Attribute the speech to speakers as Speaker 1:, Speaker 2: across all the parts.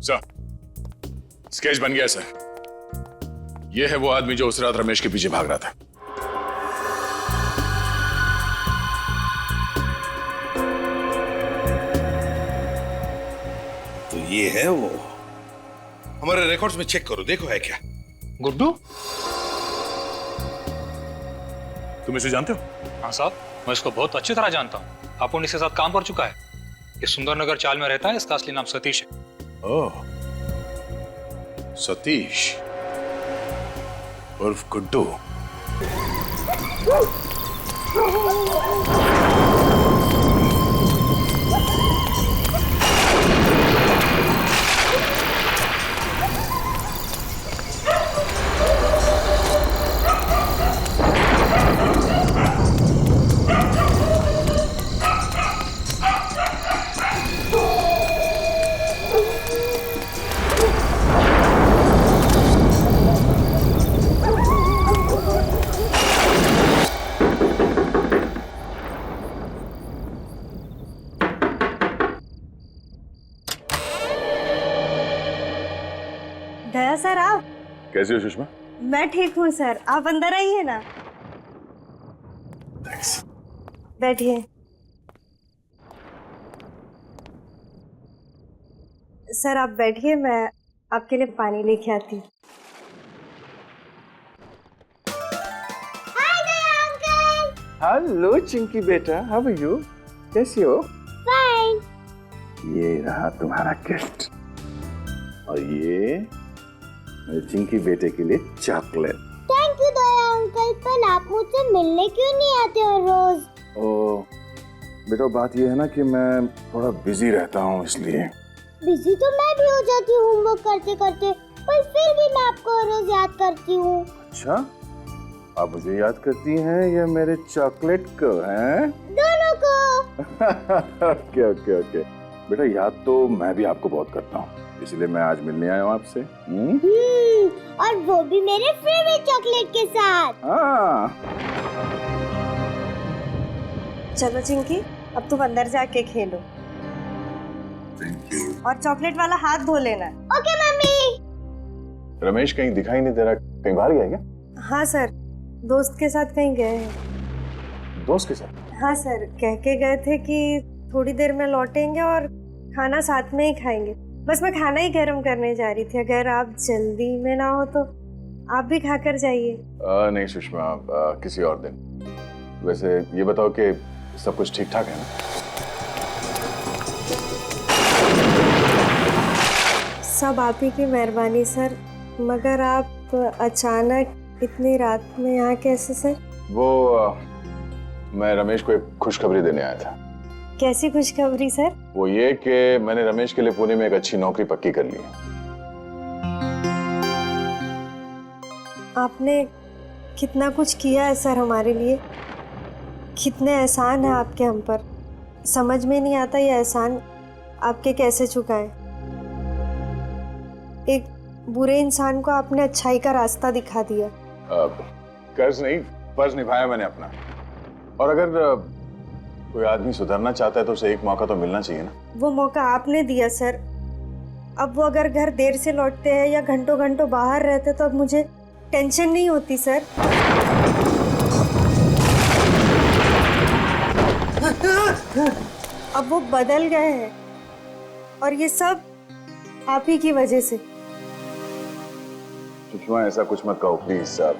Speaker 1: Sir, sketch बन गया sir. यह है वो आदमी जो उस रात रमेश के पीछे भाग रहा था।
Speaker 2: तो ये है वो। हमारे रिकॉर्ड्स में चेक करो, देखो है क्या।
Speaker 3: गुड्डू?
Speaker 1: तुम इसे जानते हो?
Speaker 3: हाँ साहब, मैं इसको बहुत अच्छी तरह जानता हूँ। अपुन इसके साथ काम कर चुका है। ये सुंदरनगर चाल में रहता है। इसका असली नाम सतीश है।
Speaker 1: ओह, सतीश उर्फ गुड्डू।
Speaker 4: दया सर, आप
Speaker 1: कैसी हो सुषमा?
Speaker 4: मैं ठीक हूँ सर, आप अंदर आइए ना।
Speaker 1: थैंक्स।
Speaker 4: बैठिए। सर आप बैठिए, मैं आपके लिए पानी लेके आती हूँ।
Speaker 5: हेलो चिंकी बेटा, हाउ आर यू? कैसी हो?
Speaker 6: फाइन।
Speaker 5: ये रहा तुम्हारा गिफ्ट और ये मेरे चिंकी बेटे के लिए chocolate.
Speaker 6: Thank you Daya uncle, पर आप मुझसे मिलने क्यों नहीं आते हो रोज?
Speaker 5: ओ बेटा, बात ये है ना कि मैं थोड़ा बिजी रहता हूँ, इसलिए।
Speaker 6: बिजी तो मैं भी हो जाती हूँ होमवर्क करते करते, पर फिर भी मैं आपको रोज याद करती हूँ।
Speaker 5: अच्छा, आप मुझे याद करती हैं या मेरे चॉकलेट को? हैं?
Speaker 6: दोनों को।
Speaker 5: ओके ओके ओके बेटा, याद तो मैं भी आपको बहुत करता हूँ, इसलिए मैं आज मिलने आया हूँ आपसे।
Speaker 6: और वो भी मेरे फेवरेट चॉकलेट के साथ।
Speaker 5: हाँ।
Speaker 4: चलो चिंकी, अब तुम अंदर जाके खेलो। और चॉकलेट वाला हाथ धो लेना।
Speaker 6: Okay mummy.
Speaker 5: रमेश कहीं दिखाई नहीं दे रहा, कहीं बाहर गया क्या?
Speaker 4: हाँ सर, दोस्त के साथ कहीं गए हैं।
Speaker 5: दोस्त के साथ?
Speaker 4: हाँ सर, कह के गए थे कि थोड़ी देर में लौटेंगे और खाना साथ में ही खाएंगे। बस मैं खाना ही गर्म करने जा रही थी, अगर आप जल्दी में ना हो तो आप भी खाकर जाइए।
Speaker 5: नहीं सुषमा, किसी और दिन। वैसे ये बताओ कि सब कुछ ठीक ठाक है ना?
Speaker 4: सब आप ही की मेहरबानी सर, मगर आप अचानक इतनी रात में यहाँ कैसे सर?
Speaker 5: वो मैं रमेश को एक खुशखबरी देने आया था।
Speaker 4: कैसी खुशखबरी सर?
Speaker 5: वो ये कि मैंने रमेश के लिए पुणे में एक अच्छी नौकरी पक्की कर ली है।
Speaker 4: आपने कितना कुछ किया है सर हमारे लिए, कितने एहसान है आपके हम पर। समझ में नहीं आता ये एहसान आपके कैसे चुकाएं। एक बुरे इंसान को आपने अच्छाई का रास्ता दिखा दिया।
Speaker 5: कर्ज नहीं, फर्ज निभाया मैंने अपना। और अगर कोई आदमी सुधरना चाहता है तो उसे एक मौका तो मिलना चाहिए ना।
Speaker 4: वो मौका आपने दिया सर। अब वो अगर घर देर से लौटते हैं या घंटों घंटों बाहर रहते तो अब मुझे टेंशन नहीं होती सर। अब वो बदल गए हैं और ये सब आप ही की वजह से।
Speaker 5: सुषमा, ऐसा कुछ मत कहो प्लीज साहब,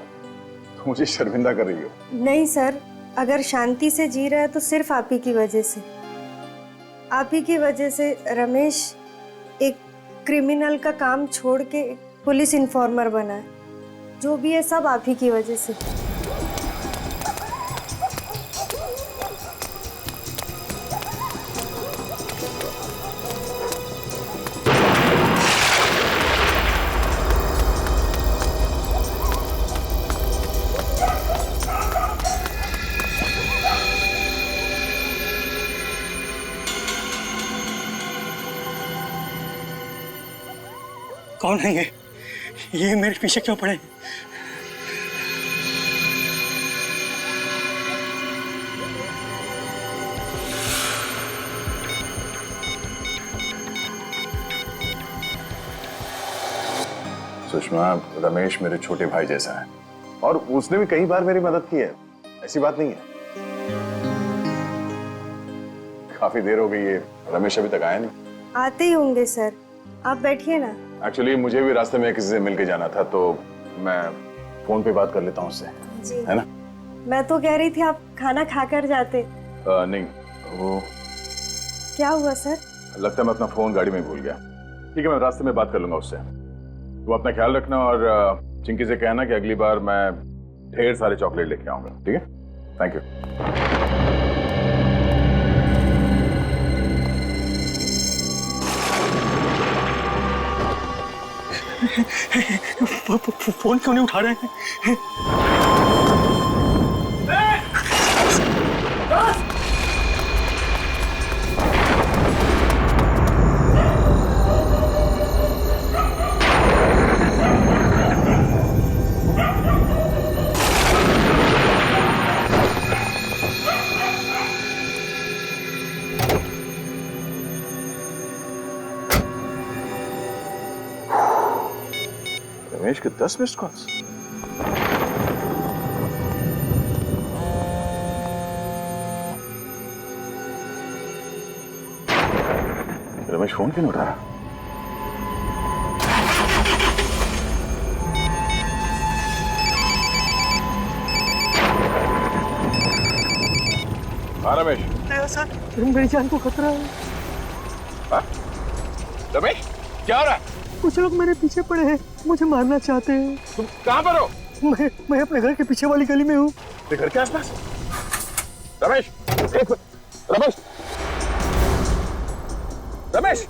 Speaker 5: तुम मुझे शर्मिंदा कर रही हो।
Speaker 4: नहीं सर, अगर शांति से जी रहा है तो सिर्फ आप ही की वजह से। आप ही की वजह से रमेश एक क्रिमिनल का काम छोड़ के पुलिस इन्फॉर्मर बना है। जो भी है सब आप ही की वजह से।
Speaker 3: कौन है ये मेरे पीछे क्यों पड़े?
Speaker 5: सुषमा, रमेश मेरे छोटे भाई जैसा है और उसने भी कई बार मेरी मदद की है, ऐसी बात नहीं है। काफी देर हो गई है, रमेश अभी तक आया नहीं।
Speaker 4: आते ही होंगे सर, आप बैठिए ना।
Speaker 5: एक्चुअली मुझे भी रास्ते में किसी से मिलके जाना था, तो मैं फोन पे बात कर लेता हूँ उससे,
Speaker 4: जी
Speaker 5: है ना?
Speaker 4: मैं तो कह रही थी आप खाना खाकर जाते।
Speaker 5: नहीं, वो
Speaker 4: क्या हुआ सर?
Speaker 5: लगता है मैं अपना फोन गाड़ी में भूल गया। ठीक है, मैं रास्ते में बात कर लूंगा उससे। तो अपना ख्याल रखना और चिंकी से कहना कि अगली बार मैं ढेर सारे चॉकलेट लेके आऊंगा, ठीक है? Thank you.
Speaker 7: फोन क्यों नहीं उठा रहे हैं?
Speaker 5: रमेश के 10 मिस्ड कॉल्स। रमेश फोन क्यों नहीं उठा रहा? हाँ रमेश।
Speaker 7: सर, मेरी जान को खतरा है।
Speaker 5: हाँ? रमेश, क्या हो रहा है?
Speaker 7: कुछ लोग मेरे पीछे पड़े हैं, मुझे मारना चाहते हैं।
Speaker 5: तुम कहाँ पर हो?
Speaker 7: मैं अपने घर के पीछे वाली गली में हूँ।
Speaker 5: तेरे घर के आसपास? रमेश, एक मिनट। रमेश, रमेश,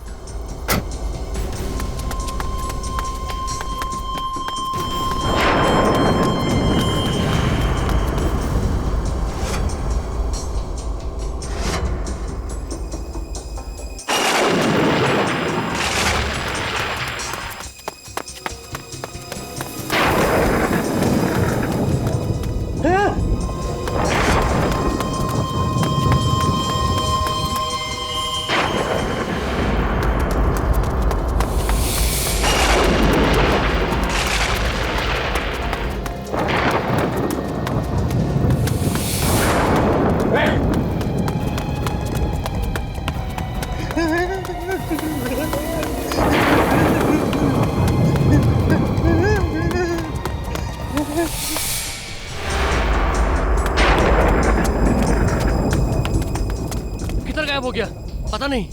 Speaker 7: किधर गायब हो गया पता नहीं।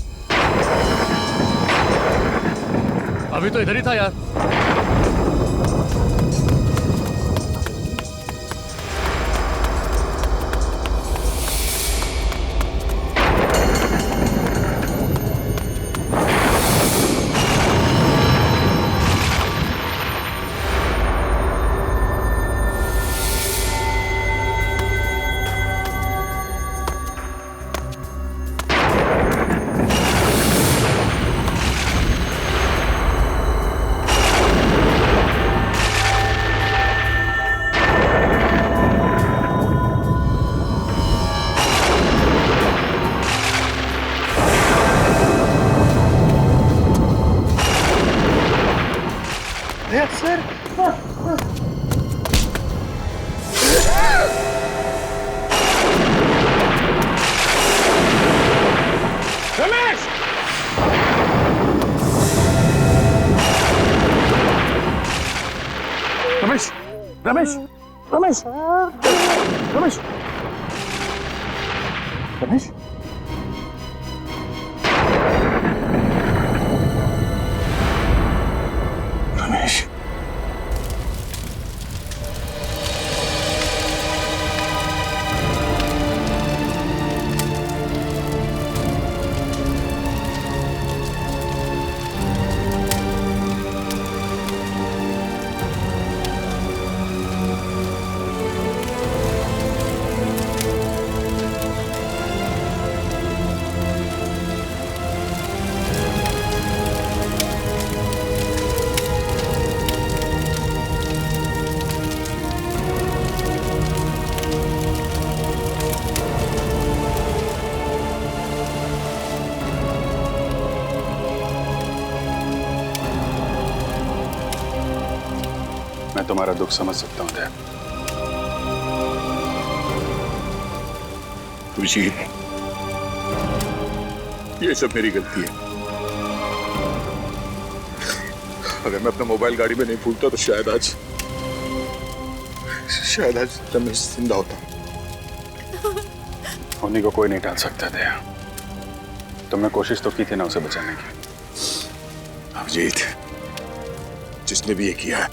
Speaker 7: अभी तो इधर ही था यार। सर,
Speaker 5: रमेश, रमेश, रमेश, रमेश, रमेश, रमेश, रमेश,
Speaker 8: तुम्हारा दुख समझ सकता हूँ दया।
Speaker 1: खुर्शीद, ये सब मेरी गलती है। अगर मैं अपना मोबाइल गाड़ी में नहीं भूलता तो शायद आज रमेश जिंदा होता।
Speaker 8: होने को कोई नहीं टाल सकता दया। तुमने कोशिश तो की थी ना उसे बचाने की।
Speaker 1: अभिजीत, जिसने भी ये किया है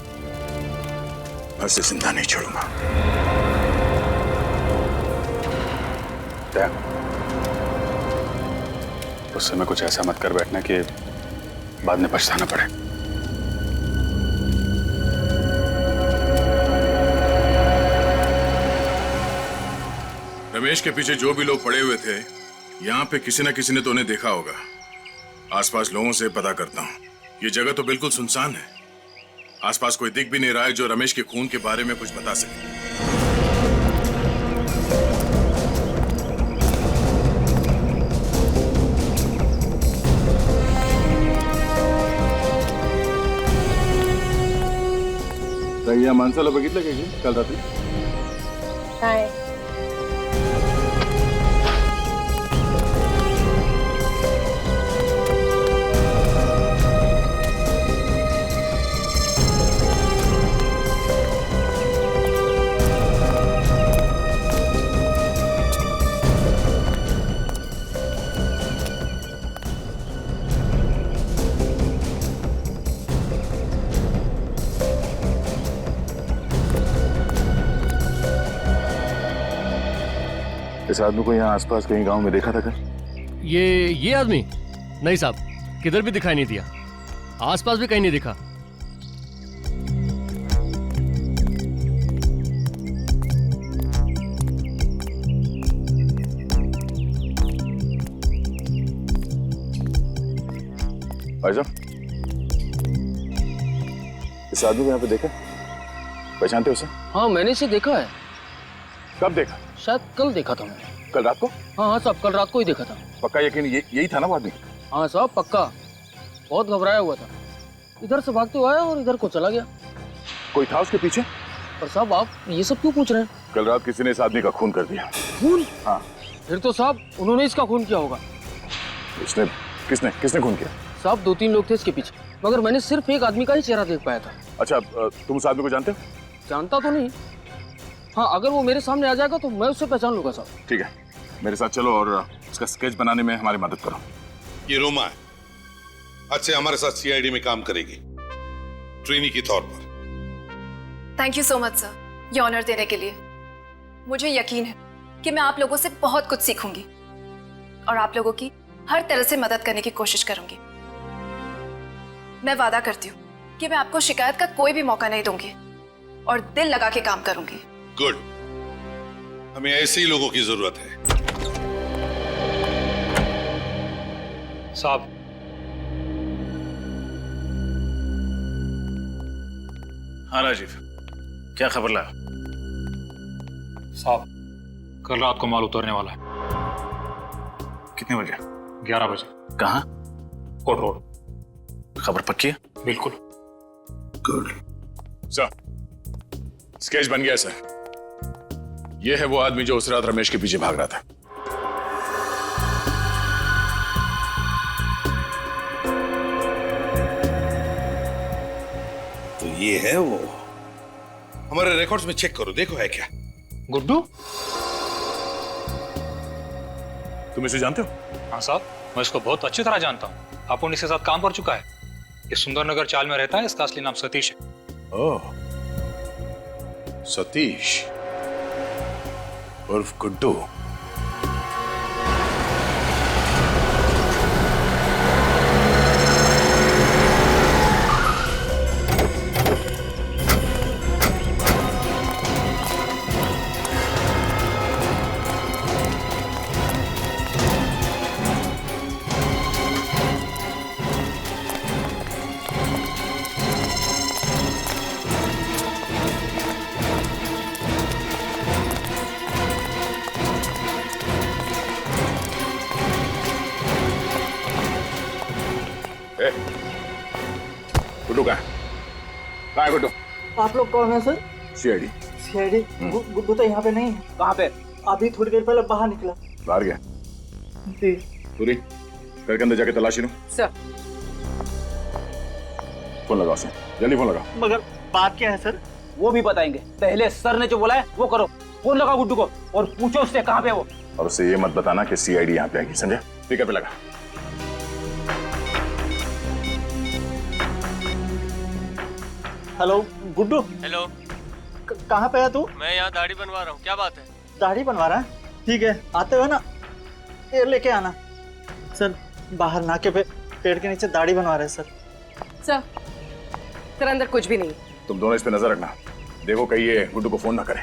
Speaker 1: मैं उसे जिंदा नहीं छोड़ूंगा।
Speaker 8: दया, उस समय कुछ ऐसा मत कर बैठना कि बाद में पछताना पड़े।
Speaker 1: रमेश के पीछे जो भी लोग पड़े हुए थे, यहाँ पे किसी न किसी ने तो उन्हें देखा होगा। आसपास लोगों से पता करता हूँ। ये जगह तो बिल्कुल सुनसान है। आसपास कोई दिख भी नहीं रहा है जो रमेश के खून के बारे में कुछ बता सके।
Speaker 5: या माणसाला बघितलं का की काल रात्री?
Speaker 4: हाय,
Speaker 5: इस आदमी को यहाँ आसपास कहीं गांव में देखा था क्या?
Speaker 7: ये आदमी? नहीं साहब, किधर भी दिखाई नहीं दिया। आसपास भी कहीं नहीं दिखा।
Speaker 5: भाई साहब, इस आदमी को यहाँ पे देखा? पहचानते हो उसे?
Speaker 9: हाँ, मैंने इसे देखा है।
Speaker 5: कब देखा?
Speaker 9: शायद कल देखा था मैंने।
Speaker 5: कल रात को?
Speaker 9: हाँ साहब, कल रात को ही देखा था।
Speaker 5: पक्का यकीन यही था ना वो आदमी?
Speaker 9: हाँ साहब, पक्का। बहुत घबराया हुआ था, इधर से भागते हुए आया और इधर को चला गया।
Speaker 5: कोई था उसके पीछे?
Speaker 9: पर साहब, आप ये सब क्यों पूछ रहे हैं?
Speaker 5: कल रात किसी ने इस आदमी का खून कर दिया।
Speaker 9: खून?
Speaker 5: हाँ।
Speaker 9: फिर तो साहब उन्होंने इसका खून किया होगा।
Speaker 5: इसने किसने खून किया?
Speaker 9: साहब 2-3 लोग थे इसके पीछे, मगर मैंने सिर्फ एक आदमी का ही चेहरा देख पाया था।
Speaker 5: अच्छा, तुम उस आदमी को जानते हो?
Speaker 9: जानता तो नहीं। हाँ, अगर वो मेरे सामने आ जाएगा तो मैं उससे पहचान लूंगा साहब।
Speaker 5: ठीक है, मेरे साथ चलो और उसका स्केच बनाने में हमारी मदद करो।
Speaker 2: ये रोमा है, आज से हमारे साथ सीआईडी में काम करेगी, ट्रेनी के तौर पर।
Speaker 10: Thank you so much sir, ये ऑनर देने के लिए। मुझे यकीन है कि मैं आप लोगों से बहुत कुछ सीखूंगी और आप लोगों की हर तरह से मदद करने की कोशिश करूंगी। मैं वादा करती हूँ कि मैं आपको शिकायत का कोई भी मौका नहीं दूंगी और दिल लगा के काम करूंगी।
Speaker 2: गुड, हमें ऐसे ही लोगों की जरूरत है।
Speaker 3: साहब,
Speaker 1: हाँ राजीव, क्या खबर लाया?
Speaker 3: साहब, कल रात को माल उतरने वाला है।
Speaker 1: कितने बजे?
Speaker 3: 11 बजे।
Speaker 1: कहाँ?
Speaker 3: Court Road.
Speaker 1: खबर पक्की है?
Speaker 3: बिल्कुल।
Speaker 1: गुड सर, स्केच बन गया सर। यह है वो आदमी जो उस रात रमेश के पीछे भाग रहा था।
Speaker 2: तो ये है वो। हमारे रिकॉर्ड्स में चेक करो, देखो है क्या।
Speaker 3: गुड्डू?
Speaker 1: तुम इसे जानते हो?
Speaker 3: हाँ साहब, मैं इसको बहुत अच्छी तरह जानता हूँ। अपुन इसके साथ काम कर चुका है। ये सुंदरनगर चाल में रहता है। इसका असली नाम सतीश है।
Speaker 1: ओह, सतीश उर्फ गुड्डू। गुड्डू कहाँ है? गुड्डू?
Speaker 9: आप लोग कौन है सर?
Speaker 5: सीआईडी।
Speaker 9: सीआईडी? गुड्डू तो यहाँ पे नहीं है। कहाँ पे? अभी थोड़ी देर पहले बाहर निकला।
Speaker 5: बाहर गया?
Speaker 9: जी।
Speaker 5: पूरी घर के अंदर जाके तलाशी लो।
Speaker 10: सर।
Speaker 5: फोन लगाओ उसे, जल्दी फोन लगाओ।
Speaker 9: मगर बात क्या है सर? वो भी बताएंगे, पहले सर ने जो बोला है वो करो। फोन लगाओ गुड्डू को और पूछो उससे कहाँ पे वो।
Speaker 5: और उससे ये मत बताना कि सीआईडी यहाँ पे आएगी, समझे? स्पीकर पे लगा।
Speaker 9: हेलो गुड्डू।
Speaker 7: हेलो।
Speaker 9: कहाँ पे है तू?
Speaker 7: मैं यहाँ दाढ़ी बनवा रहा हूँ, क्या बात है?
Speaker 9: दाढ़ी बनवा रहा है? ठीक है, आते हुए ना ये लेके आना। सर बाहर नाके पे पेड़ के नीचे दाढ़ी बनवा रहे हैं सर।
Speaker 10: सर अंदर कुछ भी नहीं।
Speaker 5: तुम दोनों इस पे नजर रखना, देखो कहीं ये गुड्डू को फोन ना करे।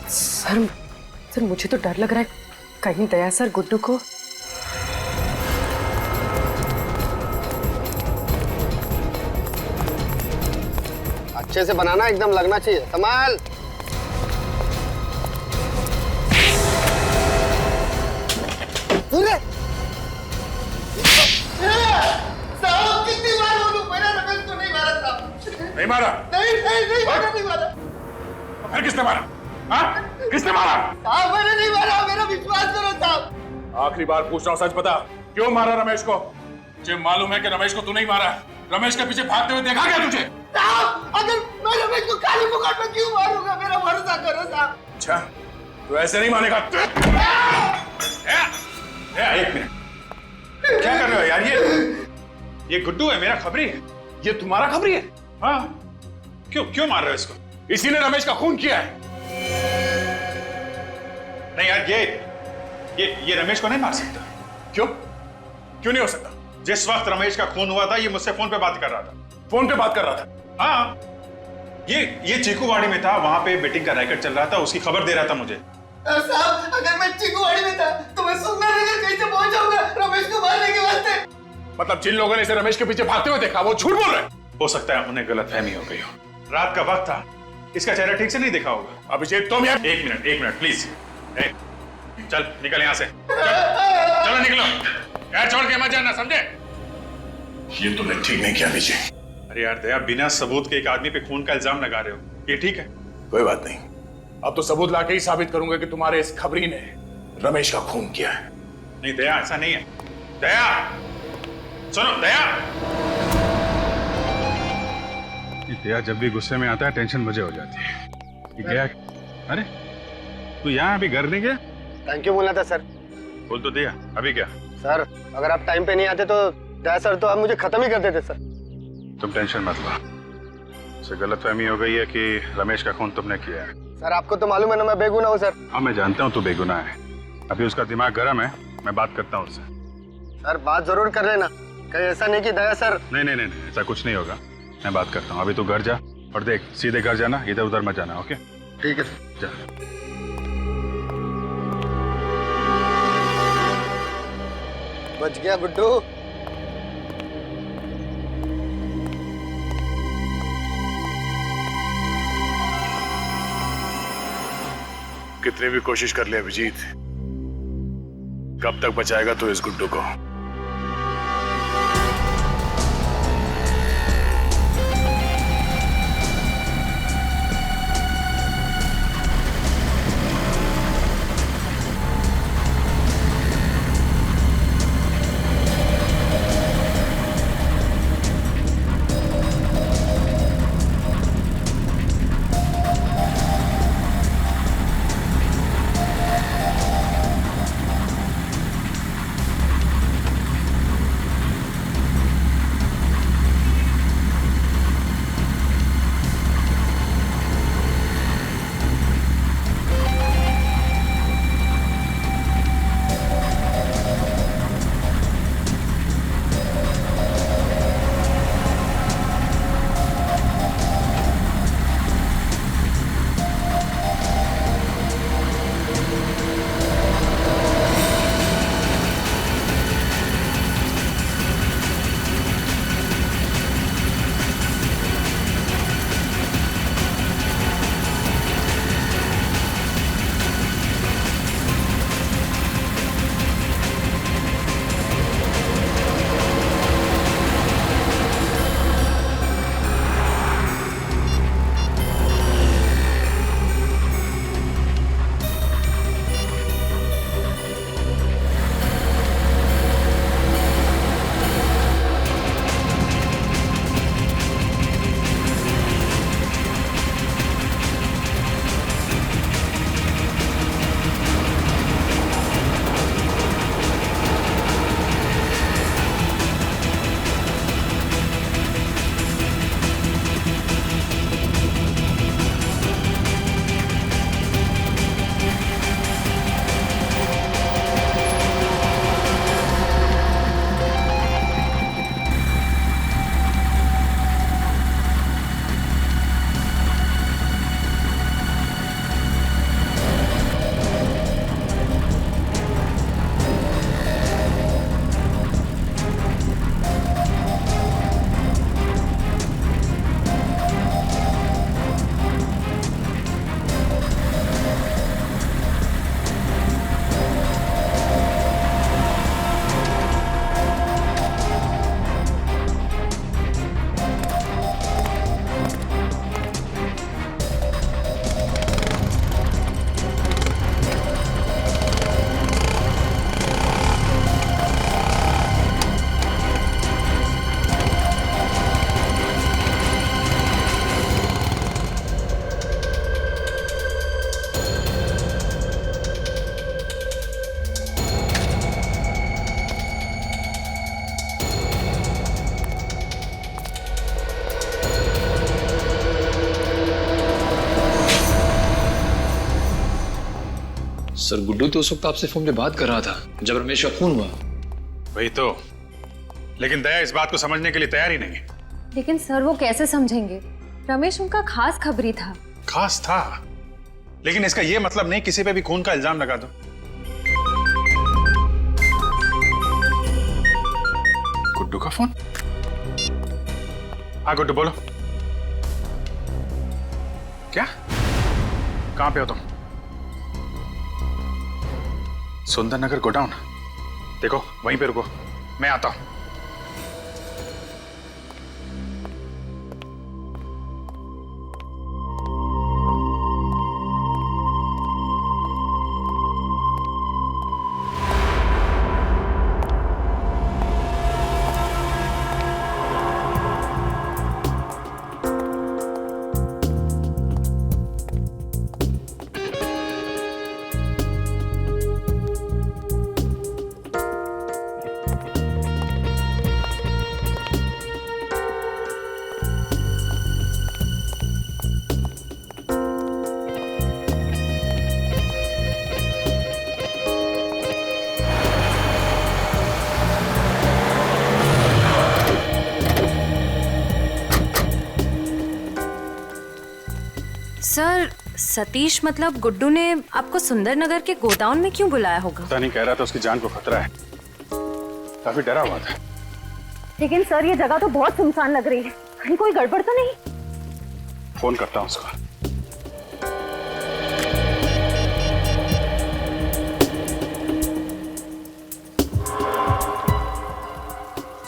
Speaker 10: सर मुझे तो डर लग रहा है, कहीं दया सर गुड्डू को।
Speaker 9: अच्छे से बनाना, एकदम लगना चाहिए। संभाल।
Speaker 11: कितनी बार बोलूं, मैंने रमेश को नहीं मारा था।
Speaker 5: नहीं मारा?
Speaker 11: नहीं मारा।
Speaker 5: फिर किसने मारा? हाँ? किसने मारा?
Speaker 11: साहब मैंने नहीं मारा, मेरा विश्वास करो साहब।
Speaker 5: आखिरी बार पूछ रहा हूँ, सच बता, क्यों मारा रमेश को? मुझे मालूम है कि रमेश को तू नहीं मारा। रमेश के पीछे भागते हुए देखा क्या तुझे?
Speaker 11: साहब अगर मैं रमेश को काली मुकाट में क्यों मारूंगा, मेरा भरोसा करो साहब।
Speaker 5: अच्छा, तू ऐसे नहीं मानेगा। एक मिनट, क्या कर रहे हो यार?
Speaker 8: ये गुड्डू है, मेरा खबरी है।
Speaker 5: ये तुम्हारा खबरी है?
Speaker 8: हाँ, क्यों मार रहे हो इसको?
Speaker 5: इसी ने रमेश का खून किया है।
Speaker 8: नहीं यार, ये रमेश को नहीं मार सकता।
Speaker 5: क्यों नहीं हो सकता?
Speaker 8: जिस वक्त रमेश का खून हुआ था, ये मुझसे फोन पे बात कर रहा था।
Speaker 5: फोन पे बात कर रहा था?
Speaker 8: हाँ, ये चीकूवाड़ी में था, वहां पे बेटिंग का रैकेट चल रहा था, उसकी खबर दे रहा था मुझे।
Speaker 11: साहब अगर मैं चीकूवाड़ी में था तो मैं सुंदरनगर कैसे पहुंच जाऊंगा रमेश को मारने के वास्ते?
Speaker 5: मतलब जिन लोगों ने इसे रमेश के पीछे भागते हुए देखा, वो झूठ बोल रहे हैं।
Speaker 8: हो सकता है उन्हें गलतफहमी हो गई हो। रात का वक्त था, इसका चेहरा ठीक से नहीं देखा होगा।
Speaker 5: अभिषेक तुम यार,
Speaker 8: एक मिनट प्लीज। चल निकल यहाँ से, चलो निकलो यार, छोड़ के मत जाना, समझे?
Speaker 5: ये तुमने ठीक नहीं किया विजय।
Speaker 8: अरे यार दया, बिना सबूत के एक आदमी पे खून का इल्जाम लगा रहे हो, ये ठीक है?
Speaker 5: कोई बात नहीं, अब तो सबूत लाके ही साबित करूंगा कि तुम्हारे इस खबरी ने रमेश का खून किया है।
Speaker 8: नहीं दया, ऐसा नहीं है। दया सुनो, दया जब भी गुस्से में आता है टेंशन मुझे हो जाती है। ये गया? अरे तू यहाँ अभी घर नहीं गया?
Speaker 9: थैंक यू बोला था सर।
Speaker 8: बोल तो दिया, अभी क्या?
Speaker 9: सर अगर आप टाइम पे नहीं आते तो दया सर तो आप मुझे खत्म ही कर देते सर।
Speaker 8: तुम टेंशन मत लो, उसे गलतफहमी हो गई है कि रमेश का खून तुमने किया है।
Speaker 9: सर आपको तो मालूम है ना मैं बेगुनाह हूँ सर।
Speaker 8: हाँ मैं जानता हूँ तू बेगुनाह है, अभी उसका दिमाग गर्म है, मैं बात करता हूँ उससे।
Speaker 9: सर बात जरूर कर लेना, कहीं ऐसा नहीं कि दया सर।
Speaker 8: नहीं, ऐसा कुछ नहीं होगा, मैं बात करता हूँ। अभी तू घर जा और देख, सीधे घर जाना, इधर उधर मत जाना। ओके
Speaker 9: ठीक है सर।
Speaker 8: जा।
Speaker 9: बच गया गुड्डू।
Speaker 5: कितनी भी कोशिश कर ले अभिजीत, कब तक बचाएगा तू इस गुड्डू को?
Speaker 3: सर गुड्डू तो उस वक्त आपसे फोन पे बात कर रहा था जब रमेश का खून हुआ।
Speaker 8: वही तो, लेकिन दया इस बात को समझने के लिए तैयार ही नहीं है।
Speaker 12: लेकिन सर वो कैसे समझेंगे? रमेश उनका खास खबरी था।
Speaker 8: खास था, लेकिन इसका ये मतलब नहीं किसी पे भी खून का इल्जाम लगा दो। गुड्डू का फोन? हाँ गुड्डू बोलो। क्या? कहां पे हो तुम? सुंदर नगर गोडाउन? देखो वहीं पे रुको, मैं आता हूं।
Speaker 12: सर सतीश मतलब गुड्डू ने आपको सुंदरनगर के गोडाउन में क्यों बुलाया होगा?
Speaker 8: पता नहीं, कह रहा था उसकी जान को खतरा है, काफी डरा हुआ था।
Speaker 12: लेकिन सर ये जगह तो बहुत सुनसान लग रही है, कहीं कोई गड़बड़ तो नहीं?
Speaker 8: फोन करता हूं उसको।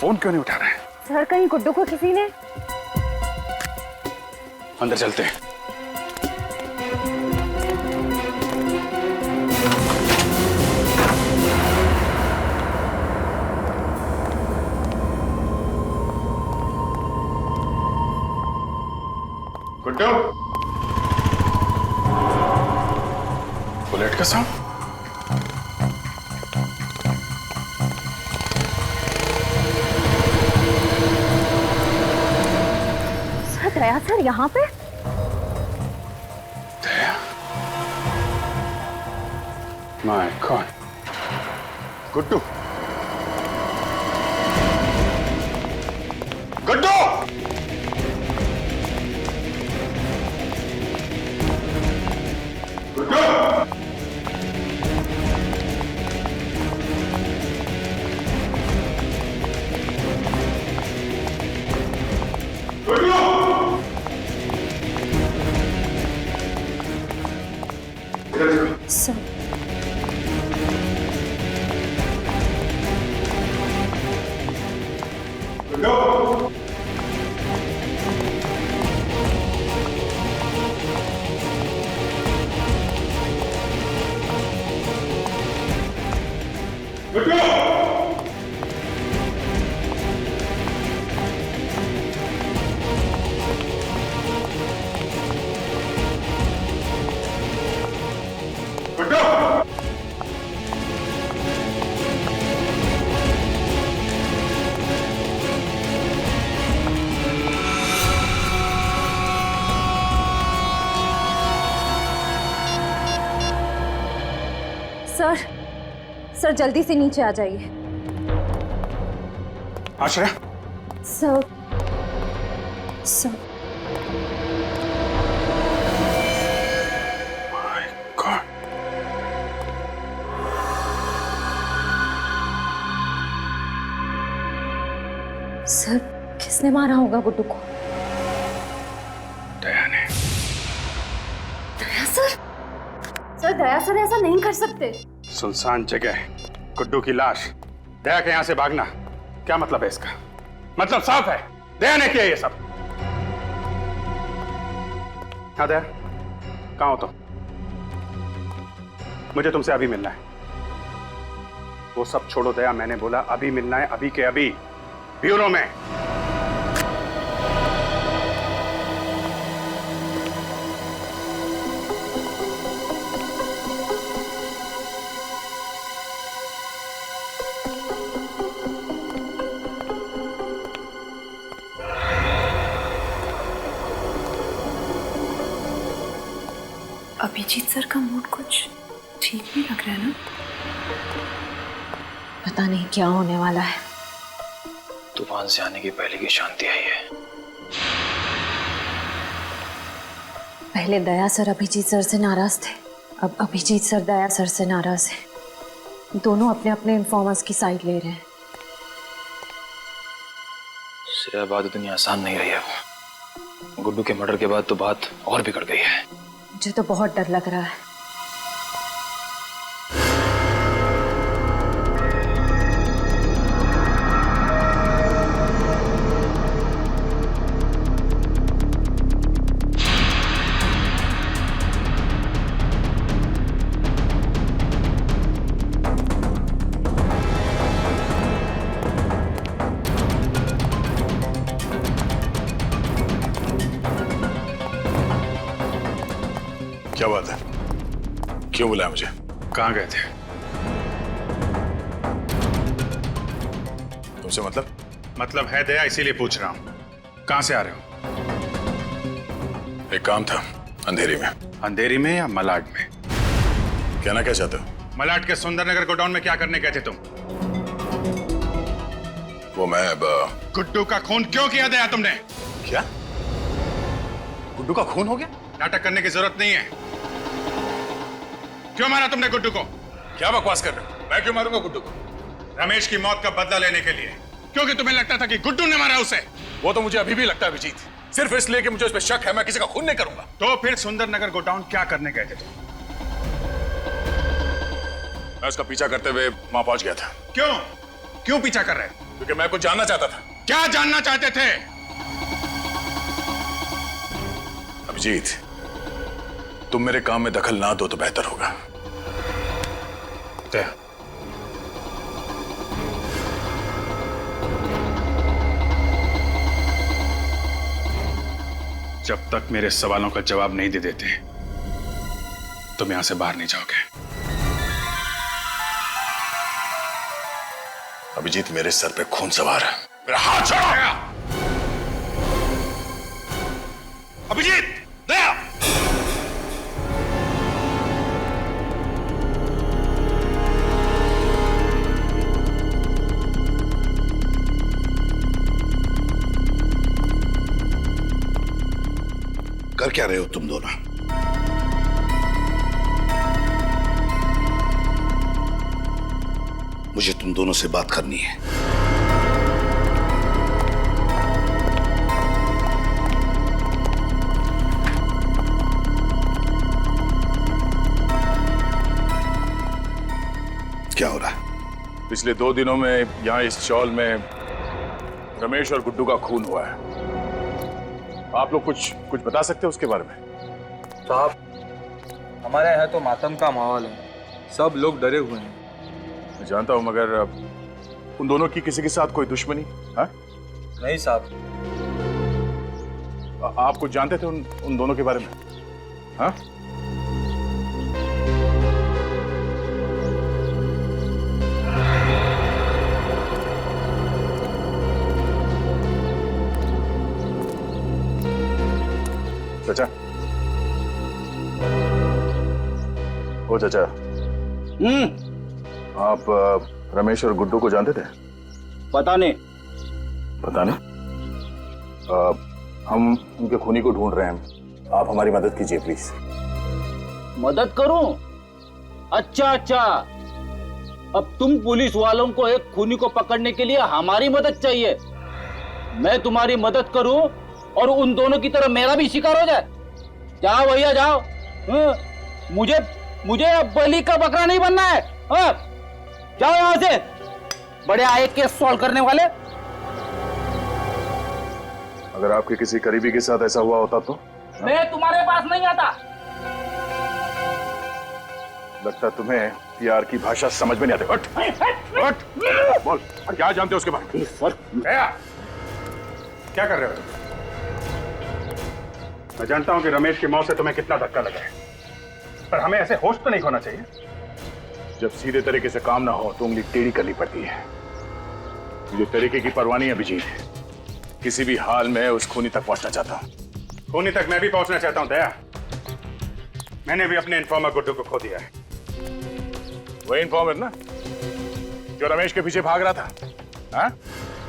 Speaker 8: फोन क्यों नहीं उठा रहा है?
Speaker 12: सर कहीं गुड्डू को किसी ने?
Speaker 8: अंदर चलते हैं। गुड्डू, बुलेट का साउंड?
Speaker 12: सर दया सर यहाँ पे?
Speaker 8: Daya? My god. Guddu, Guddu!
Speaker 12: Sir sir sir जल्दी से नीचे आ जाइए।
Speaker 8: Ashray?
Speaker 12: Sir sir
Speaker 8: my god.
Speaker 12: Sir किसने मारा होगा गुड्डू को?
Speaker 8: दया ने।
Speaker 12: Daya sir? Sir Daya sir ऐसा नहीं कर सकते।
Speaker 8: सुनसान जगह, गुड्डू की लाश, दया के यहां से भागना, क्या मतलब है इसका? मतलब साफ है, दया ने किया ये सब। हाँ दया, कहां हो तुम? मुझे तुमसे अभी मिलना है। वो सब छोड़ो दया, मैंने बोला अभी मिलना है, अभी के अभी, ब्यूरो में।
Speaker 10: अभिजीत सर का मूड कुछ
Speaker 12: ठीक नहीं लग रहा है ना? पता नहीं क्या होने वाला है।
Speaker 3: तूफान से आने की पहले की शांति आई है।
Speaker 12: पहले दया सर अभिजीत सर से नाराज थे, अब अभिजीत सर दया सर से नाराज हैं। दोनों अपने अपने इन्फॉर्मर्स की साइड ले रहे हैं।
Speaker 3: श्रेया बात इतनी आसान नहीं रही अब। गुड्डू के मर्डर के बाद तो बात और बिगड़ गई है।
Speaker 12: मुझे तो बहुत डर लग रहा है।
Speaker 1: क्या बात है? क्यों बुलाया मुझे?
Speaker 8: कहाँ गए थे?
Speaker 1: तुमसे
Speaker 8: मतलब है दया, इसीलिए पूछ रहा हूँ। कहाँ से आ रहे हो?
Speaker 1: एक काम था अंधेरी में।
Speaker 8: अंधेरी में या मलाड में?
Speaker 1: कहना क्या चाहते हो?
Speaker 8: मलाड के सुंदरनगर गोडाउन में क्या करने गए थे तुम?
Speaker 1: वो मैं
Speaker 8: गुड्डू का खून क्यों किया दया तुमने?
Speaker 1: क्या? गुड्डू का खून हो गया?
Speaker 8: नाटक करने की जरूरत नहीं है। क्यों मारा तुमने गुड्डू को?
Speaker 1: क्या बकवास कर रहे हो? मैं क्यों मारूंगा गुड्डू को?
Speaker 8: रमेश की मौत का बदला लेने के लिए, क्योंकि तुम्हें लगता था कि गुड्डू ने मारा उसे।
Speaker 1: वो तो मुझे अभी भी लगता है अभिजीत, सिर्फ इसलिए कि मुझे उस पर शक है। मैं किसी का खून नहीं करूंगा।
Speaker 8: तो फिर सुंदरनगर गोडाउन क्या करने गए थे तुम?
Speaker 1: मैं उसका पीछा करते हुए वहां पहुंच गया था।
Speaker 8: क्यों पीछा कर रहे?
Speaker 1: क्योंकि मैं कुछ जानना चाहता था।
Speaker 8: क्या जानना चाहते थे?
Speaker 1: अभिजीत, तुम मेरे काम में दखल ना दो तो बेहतर होगा।
Speaker 8: दया, जब तक मेरे सवालों का जवाब नहीं दे देते तुम यहां से बाहर नहीं जाओगे।
Speaker 1: अभिजीत, मेरे सर पे खून सवार है। मेरा हाथ छोड़ो।
Speaker 8: अभिजीत, दया!
Speaker 2: कर क्या रहे हो तुम दोनों? मुझे तुम दोनों से बात करनी है। क्या हो रहा है?
Speaker 5: पिछले 2 दिनों में यहाँ इस चौल में रमेश और गुड्डू का खून हुआ है। आप लोग कुछ बता सकते हो उसके बारे में?
Speaker 13: साहब, हमारे यहाँ तो मातम का माहौल है, सब लोग डरे हुए हैं।
Speaker 5: मैं जानता हूँ, मगर उन दोनों की किसी के साथ कोई दुश्मनी? हाँ?
Speaker 13: नहीं साहब।
Speaker 5: आप कुछ जानते थे उन दोनों के बारे में? हाँ? चाचा, ओ चाचा, आप रमेश और गुड्डू को जानते थे?
Speaker 13: पता नहीं।
Speaker 5: पता नहीं? हम उनके खूनी को ढूंढ रहे हैं। आप हमारी मदद कीजिए प्लीज।
Speaker 13: मदद करूं? अच्छा, अब तुम पुलिस वालों को एक खूनी को पकड़ने के लिए हमारी मदद चाहिए। मैं तुम्हारी मदद करूं और उन दोनों की तरह मेरा भी शिकार हो जाए? जाओ भैया जाओ। मुझे अब बलि का बकरा नहीं बनना है। जाओ यहां से, बड़े आए केस सॉल्व करने वाले।
Speaker 5: अगर आपके किसी करीबी के साथ ऐसा हुआ होता तो?
Speaker 13: मैं तुम्हारे पास नहीं आता।
Speaker 5: लगता तुम्हें प्यार की भाषा समझ में नहीं आती। हट, बोल, क्या जानते हो उसके बारे में?
Speaker 8: क्या कर रहे हो? मैं जानता हूं कि रमेश की मौत से तुम्हें कितना धक्का लगा है, पर हमें ऐसे होश तो नहीं खोना चाहिए।
Speaker 5: जब सीधे तरीके से काम ना हो तो उंगली टेढ़ी करनी पड़ती है। मुझे तरीके की परवाह नहीं है अभिजीत, किसी भी हाल में उस खूनी तक पहुंचना चाहता हूं।
Speaker 8: खूनी तक मैं भी पहुंचना चाहता हूं दया। मैंने भी अपने इन्फॉर्मर गुड्डू को खो दिया है।
Speaker 5: वही इन्फॉर्मर ना जो रमेश के पीछे भाग रहा था? हाँ?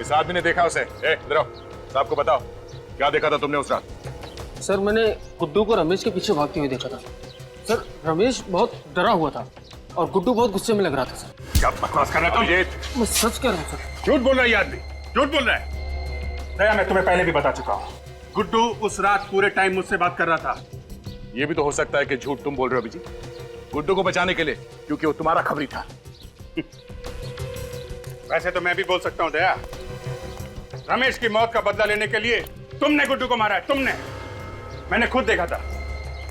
Speaker 5: इस आदमी ने देखा उसे। इधर आओ, साहब को बताओ क्या देखा था तुमने उस रात?
Speaker 14: सर मैंने गुड्डू को रमेश के पीछे भागते हुए देखा था। सर रमेश बहुत डरा हुआ था और गुड्डू बहुत गुस्से में लग रहा था। सर
Speaker 8: क्या बकवास कर रहा है?
Speaker 14: मैं सच कह रहा हूँ सर।
Speaker 8: झूठ बोल रहा है ये आदमी, झूठ बोल रहा है। दया, मैं तुम्हें पहले भी बता चुका हूँ, गुड्डू उस रात पूरे टाइम मुझसे बात कर रहा था।
Speaker 5: ये भी तो हो सकता है कि झूठ तुम बोल रहे हो अभिजीत, गुड्डू को बचाने के लिए, क्योंकि वो तुम्हारा खबरी था।
Speaker 8: वैसे तो मैं भी बोल सकता हूँ दया, रमेश की मौत का बदला लेने के लिए तुमने गुड्डू को मारा है, तुमने। मैंने खुद देखा था,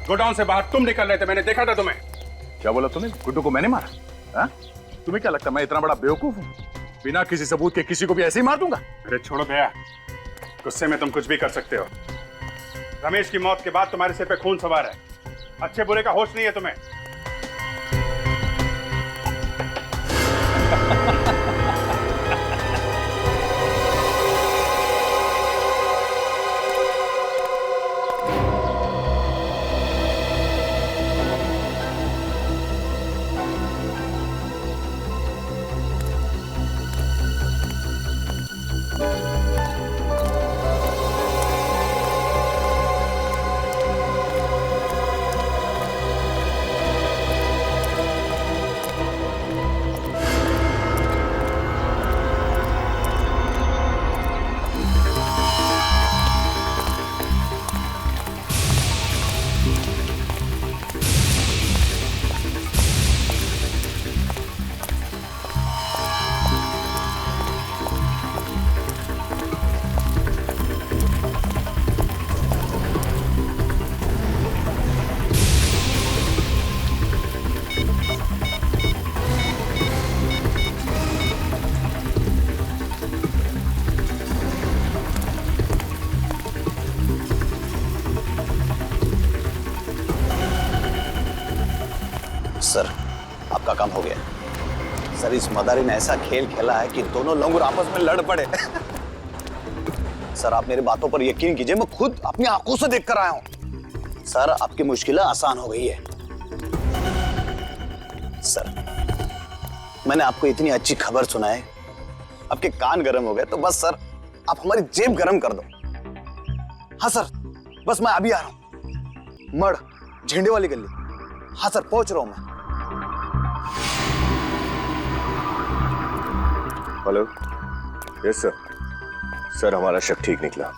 Speaker 8: गोडाउन से बाहर तुम निकल रहे थे, मैंने देखा था तुम्हें।
Speaker 5: क्या बोला तुमने? गुड्डू को मैंने मारा? हाँ? तुम्हें क्या लगता है मैं इतना बड़ा बेवकूफ हूँ? बिना किसी सबूत के किसी को भी ऐसे ही मार दूंगा?
Speaker 8: अरे छोड़ो दया, गुस्से में तुम कुछ भी कर सकते हो। रमेश की मौत के बाद तुम्हारे सिर पे खून सवार है, अच्छे बुरे का होश नहीं है तुम्हें।
Speaker 11: सर आपका काम हो गया। सर इस मदारी ने ऐसा खेल खेला है कि दोनों लंगूर आपस में लड़ पड़े। सर आप मेरी बातों पर यकीन कीजिए, मैं खुद अपनी आंखों से देख कर आया हूं। सर आपकी मुश्किलें आसान हो गई है। सर मैंने आपको इतनी अच्छी खबर सुनाई, आपके कान गर्म हो गए, तो बस सर आप हमारी जेब गर्म कर दो। हाँ सर, बस मैं अभी आ रहा हूं, मड़ झंडे वाली गली। हाँ सर पहुंच रहा हूं मैं।
Speaker 15: Hello, yes sir. सर हमारा शक ठीक निकला।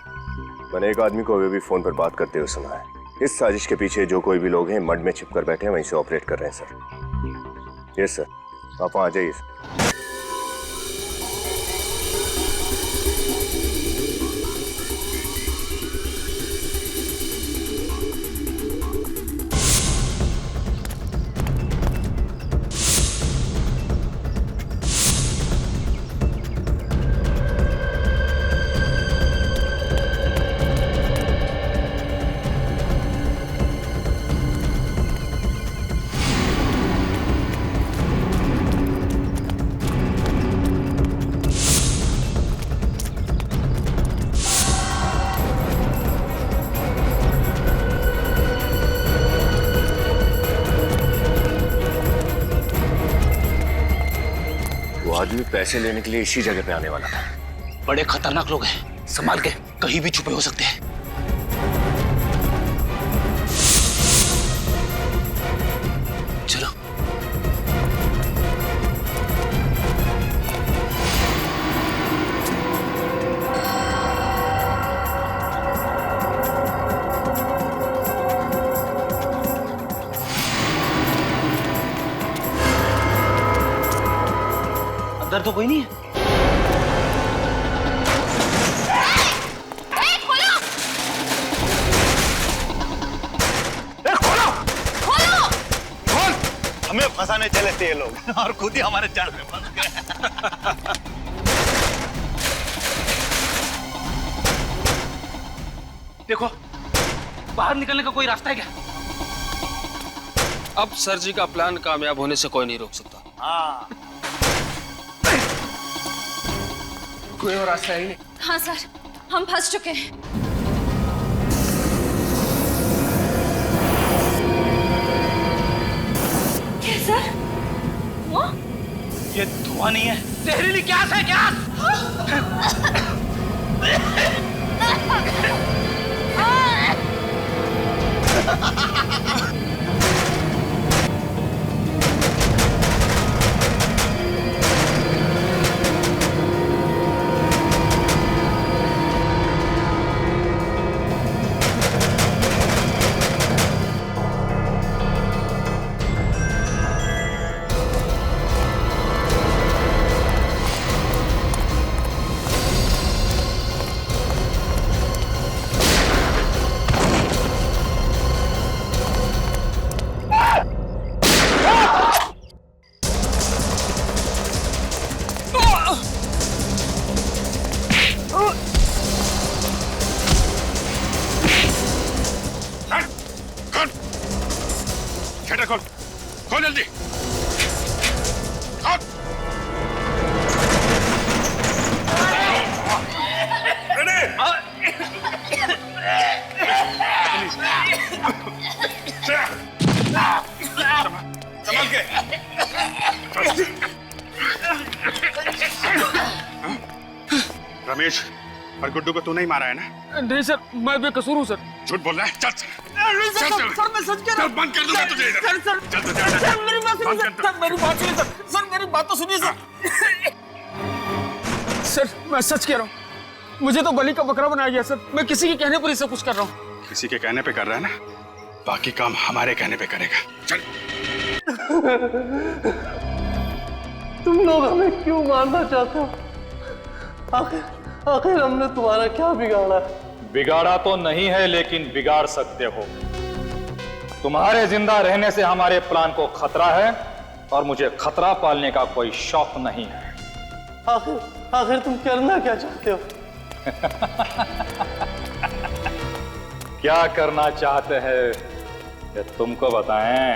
Speaker 15: मैंने एक आदमी को अभी भी फोन पर बात करते हुए सुना है। इस साजिश के पीछे जो कोई भी लोग हैं मड में छिपकर बैठे हैं, वहीं से ऑपरेट कर रहे हैं सर। यस सर, आप वहां आ जाइए सर। आदमी पैसे लेने के लिए इसी जगह पे आने वाला था।
Speaker 13: बड़े खतरनाक लोग हैं, संभाल के, कहीं भी छुपे हो सकते हैं। चलो अंदर तो कोई नहीं है।
Speaker 11: हमें फंसाने चले थे ये लोग और खुद ही हमारे जाल में फंस गए।
Speaker 14: देखो, बाहर निकलने का कोई रास्ता है क्या?
Speaker 7: अब सर जी का प्लान कामयाब होने से कोई नहीं रोक सकता।
Speaker 11: हाँ
Speaker 14: कोई और रास्ता है ही नहीं।
Speaker 10: हाँ सर, हम फंस चुके हैं। क्या सर? वो
Speaker 13: ये धुआं नहीं है, जहरीली गैस है, गैस।
Speaker 8: खोल जल्दी, खोल। संभाल के। रमेश और गुड्डू को तू नहीं मारा है ना?
Speaker 14: नहीं सर, मैं बेकसूर हूँ सर।
Speaker 8: झूठ बोल रहा है? चल
Speaker 14: सर मैं सच कह रहा हूँ।
Speaker 8: बंद कर दूंगा तुझे इधर।
Speaker 14: सर मेरी बात सुनिए सर, मेरी बात सुनिए सर, मेरी बात तो सुनिए सर। सर मैं सच कह रहा हूँ, मुझे तो बलि का बकरा बनाया गया सर। मैं किसी के कहने पर ही सब कुछ कर रहा हूँ।
Speaker 8: किसी के कहने पे कर रहा है ना, बाकी काम हमारे कहने पे करेगा। चल।
Speaker 16: तुम लोग हमें क्यों मारना चाहते हो? आखिर हमने तुम्हारा क्या बिगाड़ा है?
Speaker 3: बिगाड़ा तो नहीं है, लेकिन बिगाड़ सकते हो। तुम्हारे जिंदा रहने से हमारे प्लान को खतरा है, और मुझे खतरा पालने का कोई शौक नहीं है।
Speaker 16: आखिर तुम करना क्या चाहते हो?
Speaker 3: क्या करना चाहते हैं ये तुमको बताएं?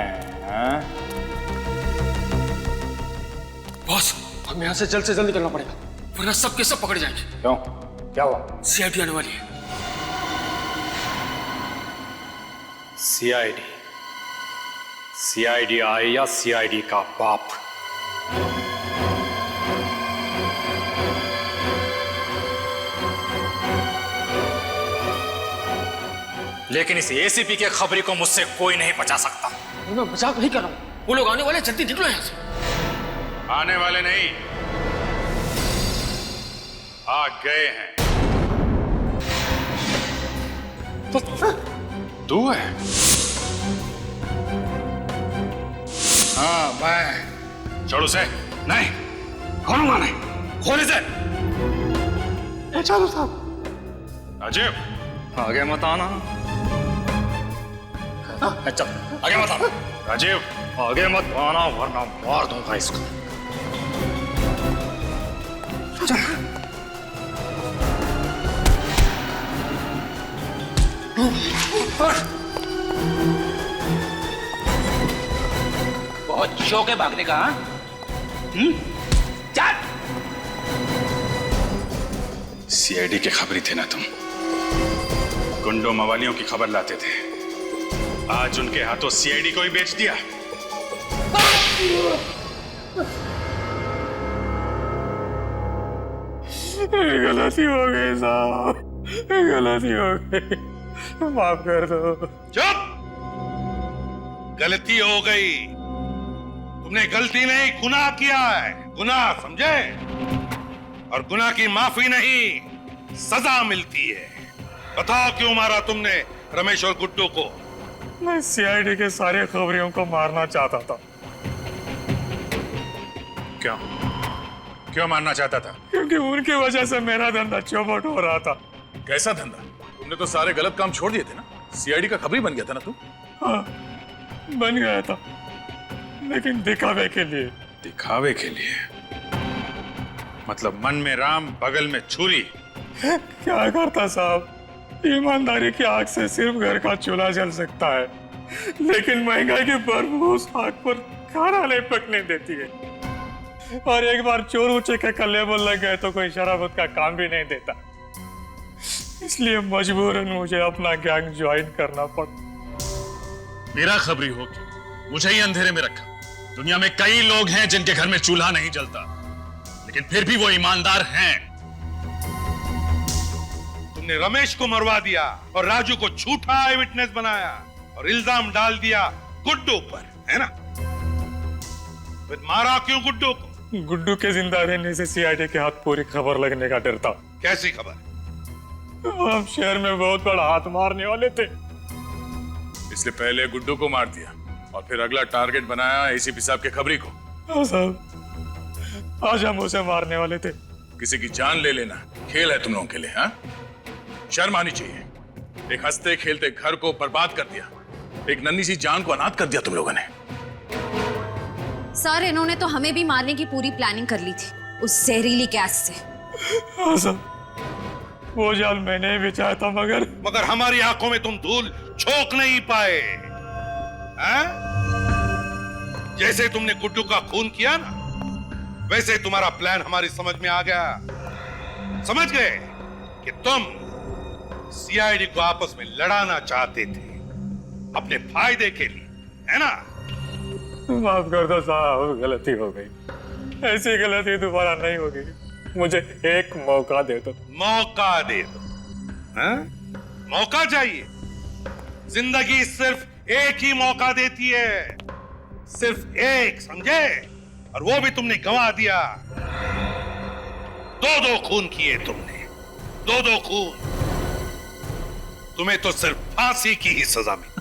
Speaker 14: बॉस, हमें यहाँ से जल्द निकलना पड़ेगा, वरना सब के सब पकड़ जाएंगे।
Speaker 3: क्यों? क्या हुआ?
Speaker 14: सीआईडी आने वाली है।
Speaker 3: सीआईडी? सीआईडी आए या सीआईडी का बाप? लेकिन इस एसीपी के खबरी को मुझसे कोई नहीं बचा सकता।
Speaker 14: मैं मजाक नहीं कर रहा हूँ, वो लोग आने वाले, जल्दी निकलो यहाँ से।
Speaker 8: आने वाले नहीं, आ गए हैं। तू है? हाँ मैं। छोड़ उसे। नहीं, खोलूंगा नहीं। खोल इसे।
Speaker 16: चलो साहब।
Speaker 8: राजीव,
Speaker 3: आगे मत आना। चल आगे मत आना।
Speaker 8: राजीव,
Speaker 3: आगे मत आना वरना मार दूंगा इसको।
Speaker 13: बहुत शौक है भागने का, हाँ? चल।
Speaker 8: सीआईडी के खबरी थे ना तुम? गुंडों मवालियों की खबर लाते थे, आज उनके हाथों सीआईडी को ही बेच दिया।
Speaker 16: गलती हो गई साहब, गलती हो गई, माफ कर दो।
Speaker 2: चुप! गलती हो गई। तुमने गलती नहीं, गुनाह किया है। गुनाह, समझे? और गुनाह की माफी नहीं, सजा मिलती है। बताओ क्यों मारा तुमने रमेश और गुड्डू को?
Speaker 16: मैं सीआईडी के सारे खबरियों को मारना चाहता था।
Speaker 8: क्यों? क्यों मारना चाहता था?
Speaker 16: क्योंकि उनकी वजह से मेरा धंधा चौपट हो रहा था।
Speaker 5: कैसा धंधा? तुमने तो सारे गलत काम छोड़ दिए थे ना। सीआईडी का खबरी बन गया था ना तू?
Speaker 16: हाँ, बन गया था, लेकिन दिखावे के लिए।
Speaker 8: दिखावे के लिए? मतलब मन में राम बगल में छुरी।
Speaker 16: क्या करता साहब, ईमानदारी की आग से सिर्फ घर का चूल्हा जल सकता है, लेकिन महंगाई की बदबू उस आग पर खाना नहीं पकने देती है। और एक बार चोर ऊंचे के कल्ले बोल लग गए तो कोई शराबत का काम भी नहीं देता। इसलिए मजबूरन मुझे अपना गैंग ज्वाइन करना पड़ा।
Speaker 5: मेरा खबरी हो कि मुझे ही अंधेरे में रखा
Speaker 1: दुनिया में कई लोग हैं जिनके घर में चूल्हा नहीं जलता, लेकिन फिर भी वो ईमानदार हैं।
Speaker 2: तुमने रमेश को मरवा दिया और राजू को झूठा आई विटनेस बनाया और इल्जाम डाल दिया गुड्डू पर, है ना? फिर मारा क्यों गुड्डू को?
Speaker 16: गुड्डू के जिंदा रहने से सीआईडी के हाथ पूरी खबर लगने का डर था।
Speaker 2: कैसी खबर?
Speaker 16: हम शहर में बहुत बड़ा हाथ मारने वाले थे,
Speaker 1: इसलिए पहले गुड्डू को मार दिया और फिर अगला टारगेट बनाया एसीपी साहब के खबरी को।
Speaker 16: हाँ साहब, आज हम उसे मारने वाले थे।
Speaker 1: किसी की जान ले लेना खेल है तुम लोगों के लिए, हाँ? शर्म आनी चाहिए। एक हंसते खेलते घर को बर्बाद कर दिया, एक नन्ही सी जान को अनाथ कर दिया तुम लोगों ने।
Speaker 12: सर, इन्होंने तो हमें भी मारने की पूरी प्लानिंग कर ली थी उस जहरीली गैस से।
Speaker 16: हाँ साहब, वो जाल मैंने ही बिछाया था,
Speaker 2: मगर हमारी आंखों में तुम धूल झोंक नहीं पाए, हैं? जैसे तुमने गुड्डू का खून किया ना, वैसे तुम्हारा प्लान हमारी समझ में आ गया। समझ गए कि तुम सीआईडी को आपस में लड़ाना चाहते थे अपने फायदे के लिए, है ना?
Speaker 16: माफ कर दो साहब, गलती हो गई। ऐसी गलती दोबारा नहीं होगी। मुझे एक मौका दे दो।
Speaker 2: मौका दे दो, हैं? मौका चाहिए? जिंदगी सिर्फ एक ही मौका देती है, सिर्फ एक, समझे? और वो भी तुमने गंवा दिया। दो खून किए तुमने, दो खून। तुम्हें तो सिर्फ फांसी की ही सजा मिली।